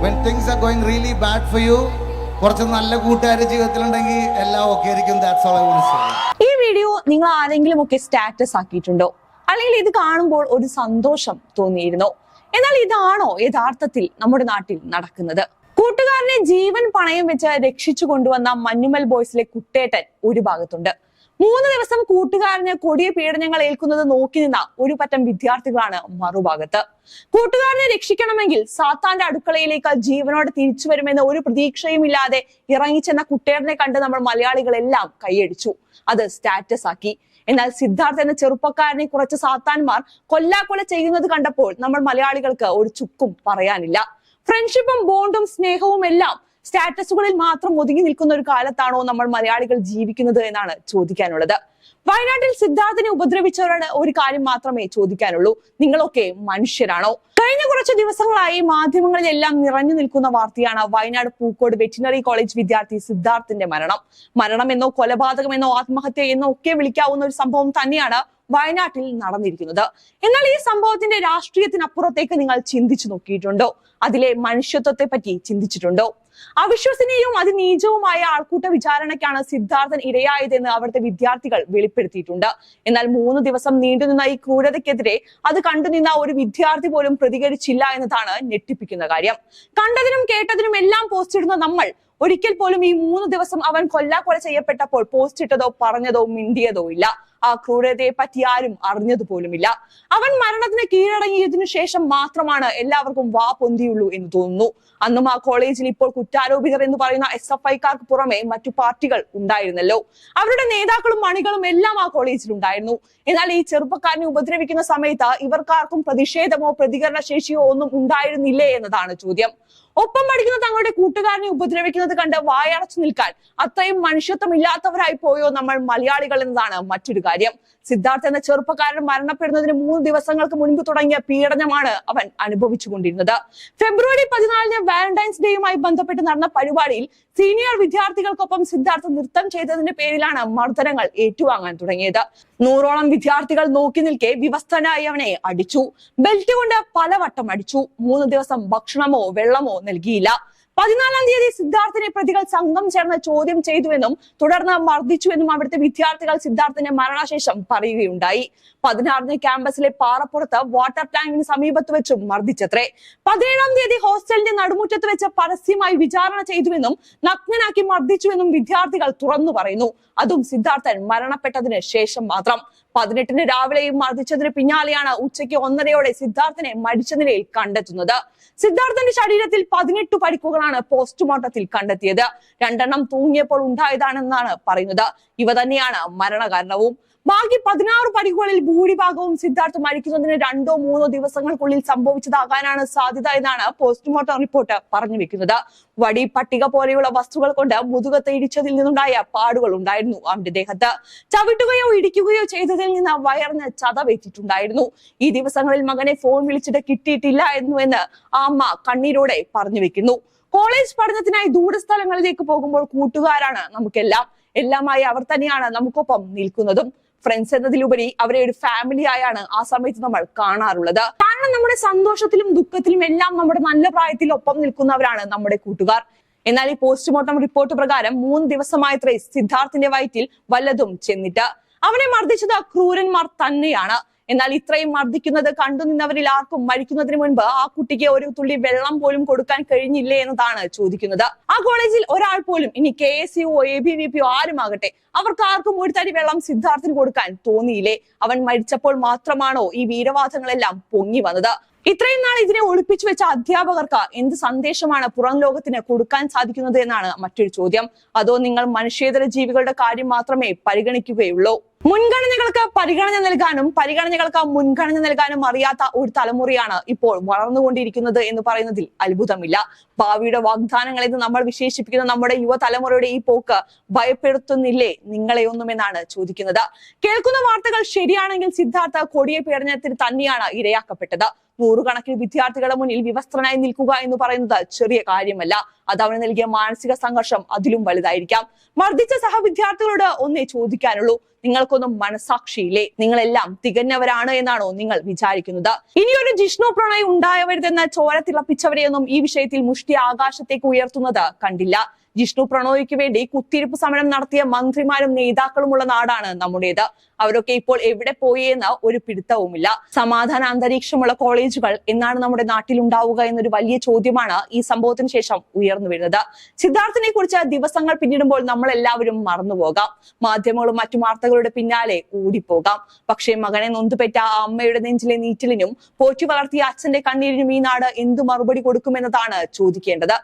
when things are going really bad for you, കുറച്ച് നല്ല കൂട്ടുകാർ ജീവിതത്തിലുണ്ടെങ്കിൽ എല്ലാം ഓക്കെ ആയിരിക്കും. That's all I want to say. ഈ വീഡിയോ നിങ്ങൾ ആരെങ്കിലും ഒക്കെ സ്റ്റാറ്റസ് ആക്കിയിട്ടുണ്ടോ? അല്ലെങ്കിൽ ഇത് കാണുമ്പോൾ ഒരു സന്തോഷം തോന്നിയിരുന്നോ? എന്നാൽ ഇതാണോ യഥാർത്ഥത്തിൽ നമ്മുടെ നാട്ടിൽ നടക്കുന്നത്? കൂട്ടുകാരനെ ജീവൻ പണയം വെച്ച് രക്ഷിച്ചു കൊണ്ടുവന്ന മഞ്ഞുമൽ ബോയ്സിലെ കുട്ടേട്ടൻ ഒരു ഭാഗത്തുണ്ട്. 3 ദിവസം കൂട്ടുകാരന് കൊടിയ പീഡനങ്ങൾ ഏൽക്കുന്നത് നോക്കി നിന്ന ഒരു പറ്റം വിദ്യാർത്ഥികളാണ് മറുഭാഗത്ത്. കൂട്ടുകാരനെ രക്ഷിക്കണമെങ്കിൽ സാത്താന്റെ അടുക്കളയിലേക്ക് ജീവനോടെ തിരിച്ചു വരുമെന്ന ഒരു പ്രതീക്ഷയും ഇല്ലാതെ ഇറങ്ങിച്ചെന്ന കുട്ടേട്ടനെ കണ്ട് നമ്മൾ മലയാളികളെല്ലാം കൈയടിച്ചു. അത് സ്റ്റാറ്റസ് ആക്കി. എന്നാൽ സിദ്ധാർത്ഥ എന്ന ചെറുപ്പക്കാരനെ കുറച്ച് സാത്താന്മാർ കൊല്ലാക്കൊല ചെയ്യുന്നത് കണ്ടപ്പോൾ നമ്മൾ മലയാളികൾക്ക് ഒരു ചുക്കും പറയാനില്ല. ഫ്രണ്ട്ഷിപ്പും ബോണ്ടും സ്നേഹവും എല്ലാം സ്റ്റാറ്റസുകളിൽ മാത്രം ഒതുങ്ങി നിൽക്കുന്ന ഒരു കാലത്താണോ നമ്മൾ മലയാളികൾ ജീവിക്കുന്നത് എന്നാണ് ചോദിക്കാനുള്ളത്. വയനാട്ടിൽ സിദ്ധാർത്ഥിനെ ഉപദ്രവിച്ചവരോട് ഒരു കാര്യം മാത്രമേ ചോദിക്കാനുള്ളൂ: നിങ്ങളൊക്കെ മനുഷ്യരാണോ? കഴിഞ്ഞ കുറച്ച് ദിവസങ്ങളായി മാധ്യമങ്ങളിലെല്ലാം നിറഞ്ഞു നിൽക്കുന്ന വാർത്തയാണ് വയനാട് പൂക്കോട് വെറ്റിനറി കോളേജ് വിദ്യാർത്ഥി സിദ്ധാർത്ഥിന്റെ മരണമെന്നോ കൊലപാതകമെന്നോ ആത്മഹത്യ എന്നോ ഒക്കെ വിളിക്കാവുന്ന ഒരു സംഭവം തന്നെയാണ് വയനാട്ടിൽ നടന്നിരിക്കുന്നത്. എന്നാൽ ഈ സംഭവത്തിന്റെ രാഷ്ട്രീയത്തിനപ്പുറത്തേക്ക് നിങ്ങൾ ചിന്തിച്ചു നോക്കിയിട്ടുണ്ടോ? അതിലെ മനുഷ്യത്വത്തെ പറ്റി ചിന്തിച്ചിട്ടുണ്ടോ? അവിശ്വസനീയവും അതിനീചവുമായ ആൾക്കൂട്ട വിചാരണയ്ക്കാണ് സിദ്ധാർത്ഥൻ ഇരയായതെന്ന് അവിടുത്തെ വിദ്യാർത്ഥികൾ വെളിപ്പെടുത്തിയിട്ടുണ്ട്. എന്നാൽ 3 ദിവസം നീണ്ടുനിന്ന ഈ ക്രൂരതയ്ക്കെതിരെ അത് കണ്ടുനിന്ന ഒരു വിദ്യാർത്ഥി പോലും പ്രതികരിച്ചില്ല എന്നതാണ് ഞെട്ടിപ്പിക്കുന്ന കാര്യം. കണ്ടതിനും കേട്ടതിനും എല്ലാം പോസ്റ്റ് ഇടുന്ന നമ്മൾ ഒരിക്കൽ പോലും ഈ 3 ദിവസം അവൻ കൊല്ലാക്കൊല ചെയ്യപ്പെട്ടപ്പോൾ പോസ്റ്റ് ഇട്ടതോ പറഞ്ഞതോ മിണ്ടിയതോ ഇല്ല. ആ ക്രൂരതയെ പറ്റി ആരും അറിഞ്ഞതുപോലുമില്ല. അവൻ മരണത്തിന് കീഴടങ്ങിയതിനു ശേഷം മാത്രമാണ് എല്ലാവർക്കും വാ പൊന്തിയുള്ളൂ എന്ന് തോന്നുന്നു. അന്നും ആ കോളേജിൽ ഇപ്പോൾ കുറ്റാരോപിതർ എന്ന് പറയുന്ന SFIക്കാർക്ക് പുറമെ മറ്റു പാർട്ടികൾ ഉണ്ടായിരുന്നല്ലോ. അവരുടെ നേതാക്കളും മണികളും എല്ലാം ആ കോളേജിൽ ഉണ്ടായിരുന്നു. എന്നാൽ ഈ ചെറുപ്പക്കാരനെ ഉപദ്രവിക്കുന്ന സമയത്ത് ഇവർക്കാർക്കും പ്രതിഷേധമോ പ്രതികരണ ശേഷിയോ ഒന്നും ഉണ്ടായിരുന്നില്ലേ എന്നതാണ് ചോദ്യം. ഒപ്പം പഠിക്കുന്ന തങ്ങളുടെ കൂട്ടുകാരനെ ഉപദ്രവിക്കുന്നത് കണ്ട് വായടച്ചു നിൽക്കാൻ അത്രയും മനുഷ്യത്വം ഇല്ലാത്തവരായി പോയോ നമ്മൾ മലയാളികൾ എന്നതാണ് മറ്റൊരു കാര്യം. സിദ്ധാർത്ഥ എന്ന ചെറുപ്പക്കാരൻ മരണപ്പെടുന്നതിന് 3 ദിവസങ്ങൾക്ക് മുൻപ് തുടങ്ങിയ പീഡനമാണ് അവൻ അനുഭവിച്ചുകൊണ്ടിരുന്നത്. ഫെബ്രുവരി 14 വാലന്റൈൻസ് ഡേയുമായി ബന്ധപ്പെട്ട് നടന്ന പരിപാടിയിൽ സീനിയർ വിദ്യാർത്ഥികൾക്കൊപ്പം സിദ്ധാർത്ഥ നൃത്തം ചെയ്തതിന്റെ പേരിലാണ് മർദ്ദനങ്ങൾ ഏറ്റുവാങ്ങാൻ തുടങ്ങിയത്. 100ഓളം വിദ്യാർത്ഥികൾ നോക്കി നിൽക്കെ വിവസ്ത്രനായി അവനെ അടിച്ചു. ബെൽറ്റ് കൊണ്ട് പലവട്ടം അടിച്ചു. 3 ദിവസം ഭക്ഷണമോ വെള്ളമോ നൽകിയില്ല. 14-ാം തീയതി സിദ്ധാർത്ഥിനെ പ്രതികൾ സംഘം ചേർന്ന് ചോദ്യം ചെയ്തുവെന്നും തുടർന്ന് മർദ്ദിച്ചുവെന്നും അവിടുത്തെ വിദ്യാർത്ഥികൾ സിദ്ധാർത്ഥിന്റെ മരണശേഷം പറയുകയുണ്ടായി. 16-ന് ക്യാമ്പസിലെ പാറപ്പുറത്ത് വാട്ടർ ടാങ്കിന് സമീപത്ത് വെച്ചും മർദ്ദിച്ചത്രേ. 17-ാം തീയതി ഹോസ്റ്റലിന്റെ നടുമുറ്റത്ത് വെച്ച് പരസ്യമായി വിചാരണ ചെയ്തുവെന്നും നഗ്നനാക്കി മർദ്ദിച്ചുവെന്നും വിദ്യാർത്ഥികൾ തുറന്നു പറയുന്നു. അതും സിദ്ധാർത്ഥൻ മരണപ്പെട്ടതിന് ശേഷം മാത്രം. 18-ന് രാവിലെയും മർദ്ദിച്ചതിന് പിന്നാലെയാണ് ഉച്ചയ്ക്ക് 1:30-യോടെ സിദ്ധാർത്ഥനെ മരിച്ച നിലയിൽ കണ്ടെത്തുന്നത്. സിദ്ധാർത്ഥന്റെ ശരീരത്തിൽ 18 പരിക്കുകളാണ് പോസ്റ്റ്മോർട്ടത്തിൽ കണ്ടെത്തിയത്. 2 തൂങ്ങിയപ്പോൾ ഉണ്ടായതാണെന്നാണ് പറയുന്നത്. ഇവ തന്നെയാണ് മരണകാരണവും. ബാക്കി 16 പരിക്കുകളിൽ ഭൂരിഭാഗവും സിദ്ധാർത്ഥ് മരിക്കുന്നതിന് 2-3 ദിവസങ്ങൾക്കുള്ളിൽ സംഭവിച്ചതാകാനാണ് സാധ്യത എന്നാണ് പോസ്റ്റ്മോർട്ടം റിപ്പോർട്ട് പറഞ്ഞു വെക്കുന്നത്. വടി, പട്ടിക പോലെയുള്ള വസ്തുക്കൾ കൊണ്ട് മുതുകത്ത് ഇടിച്ചതിൽ നിന്നുണ്ടായ പാടുകൾ ഉണ്ടായിരുന്നു അവന്റെ ദേഹത്ത്. ചവിട്ടുകയോ ഇടിക്കുകയോ ചെയ്തതിൽ നിന്ന് വയറിന് ചതവേറ്റിട്ടുണ്ടായിരുന്നു. ഈ ദിവസങ്ങളിൽ മകനെ ഫോൺ വിളിച്ചിട്ട് കിട്ടിയിട്ടില്ല എന്നുവെന്ന് ആ അമ്മ കണ്ണീരോടെ പറഞ്ഞു വെക്കുന്നു. കോളേജ് പഠനത്തിനായി ദൂരസ്ഥലങ്ങളിലേക്ക് പോകുമ്പോൾ കൂട്ടുകാരാണ് എല്ലാമായി അവർ തന്നെയാണ് നമുക്കൊപ്പം നിൽക്കുന്നതും. ഫ്രണ്ട്സ് എന്നതിലുപരി അവരെ ഒരു ഫാമിലി ആയാണ് ആ സമയത്ത് നമ്മൾ കാണാറുള്ളത്. കാരണം നമ്മുടെ സന്തോഷത്തിലും ദുഃഖത്തിലും എല്ലാം നമ്മുടെ നല്ല പ്രായത്തിൽ ഒപ്പം നിൽക്കുന്നവരാണ് നമ്മുടെ കൂട്ടുകാർ. എന്നാൽ ഈ പോസ്റ്റ്മോർട്ടം റിപ്പോർട്ട് പ്രകാരം 3 ദിവസമായത്രേ സിദ്ധാർത്ഥിന്റെ വയറ്റിൽ വല്ലതും ചെന്നിട്ട്. അവനെ മർദ്ദിച്ചത് ക്രൂരന്മാർ തന്നെയാണ്. എന്നാൽ ഇത്രയും മർദ്ദിക്കുന്നത് കണ്ടുനിന്നവരിൽ ആർക്കും മരിക്കുന്നതിന് മുൻപ് ആ കുട്ടിക്ക് ഒരു തുള്ളി വെള്ളം പോലും കൊടുക്കാൻ കഴിഞ്ഞില്ലേ എന്നതാണ് ചോദിക്കുന്നത്. ആ കോളേജിൽ ഒരാൾ പോലും, ഇനി KSU ABVP ആരുമാകട്ടെ, അവർക്ക് ആർക്കും ഒരു തരി വെള്ളം സിദ്ധാർത്ഥിന് കൊടുക്കാൻ തോന്നിയില്ലേ? അവൻ മരിച്ചപ്പോൾ മാത്രമാണോ ഈ വീരവാദങ്ങളെല്ലാം പൊങ്ങി വന്നത്? ഇത്രയും നാൾ ഇതിനെ ഒളിപ്പിച്ചു വെച്ച അധ്യാപകർക്ക് എന്ത് സന്ദേശമാണ് പുറം ലോകത്തിന് കൊടുക്കാൻ സാധിക്കുന്നത് എന്നാണ് മറ്റൊരു ചോദ്യം. അതോ നിങ്ങൾ മനുഷ്യേതര ജീവികളുടെ കാര്യം മാത്രമേ പരിഗണിക്കുകയുള്ളൂ? മുൻഗണനകൾക്ക് പരിഗണന നൽകാനും പരിഗണനകൾക്ക് മുൻഗണന നൽകാനും അറിയാത്ത ഒരു തലമുറയാണ് ഇപ്പോൾ വളർന്നുകൊണ്ടിരിക്കുന്നത് എന്ന് പറയുന്നതിൽ അത്ഭുതമില്ല. ഭാവിയുടെ വാഗ്ദാനങ്ങൾ എന്ന് നമ്മൾ വിശേഷിപ്പിക്കുന്ന നമ്മുടെ യുവതലമുറയുടെ ഈ പോക്ക് ഭയപ്പെടുത്തുന്നില്ലേ നിങ്ങളെയൊന്നുമെന്നാണ് ചോദിക്കുന്നത്. കേൾക്കുന്ന വാർത്തകൾ ശരിയാണെങ്കിൽ സിദ്ധാർത്ഥ കൊടിയ പീഡനത്തിന് തന്നെയാണ് ഇരയാക്കപ്പെട്ടത്. 100 കണക്കിന് വിദ്യാർത്ഥികളുടെ മുന്നിൽ വിവസ്ത്രനായി നിൽക്കുക എന്ന് പറയുന്നത് ചെറിയ കാര്യമല്ല. അത് അവന് നൽകിയ മാനസിക സംഘർഷം അതിലും വലുതായിരിക്കാം. മർദ്ദിച്ച സഹവിദ്യാർത്ഥികളോട് ഒന്നേ ചോദിക്കാനുള്ളൂ: നിങ്ങൾക്കൊന്നും മനസാക്ഷിയില്ലേ? നിങ്ങളെല്ലാം തികഞ്ഞവരാണ് എന്നാണോ നിങ്ങൾ വിചാരിക്കുന്നത്? ഇനിയൊരു ജിഷ്ണു പ്രണയ് ഉണ്ടായവരുതെന്ന് ചോര തിളപ്പിച്ചവരെയൊന്നും ഈ വിഷയത്തിൽ മുഷ്ടി ആകാശത്തേക്ക് ഉയർത്തുന്നത് കണ്ടില്ല. ജിഷ്ണു പ്രണോയിക്ക് വേണ്ടി കുത്തിയിരിപ്പ് സമരം നടത്തിയ മന്ത്രിമാരും നേതാക്കളുമുള്ള നാടാണ് നമ്മുടേത്. അവരൊക്കെ ഇപ്പോൾ എവിടെ പോയി എന്ന് ഒരു പിടുത്തവുമില്ല. സമാധാന അന്തരീക്ഷമുള്ള കോളേജുകൾ എന്നാണ് നമ്മുടെ നാട്ടിൽ ഉണ്ടാവുക എന്നൊരു വലിയ ചോദ്യമാണ് ഈ സംഭവത്തിന് ശേഷം ഉയർന്നു വരുന്നത്. സിദ്ധാർത്ഥിനെ കുറിച്ച് ദിവസങ്ങൾ പിന്നിടുമ്പോൾ നമ്മൾ എല്ലാവരും മറന്നുപോകാം. മാധ്യമങ്ങളും മറ്റു വാർത്തകളുടെ പിന്നാലെ ഓടിപ്പോകാം. പക്ഷേ മകനെ നൊന്തുപെറ്റ ആ അമ്മയുടെ നെഞ്ചിലെ നീറ്റലിനും പോറ്റി വളർത്തിയ അച്ഛന്റെ കണ്ണീരിനും ഈ നാട് എന്തു മറുപടി കൊടുക്കുമെന്നതാണ് ചോദിക്കേണ്ടത്.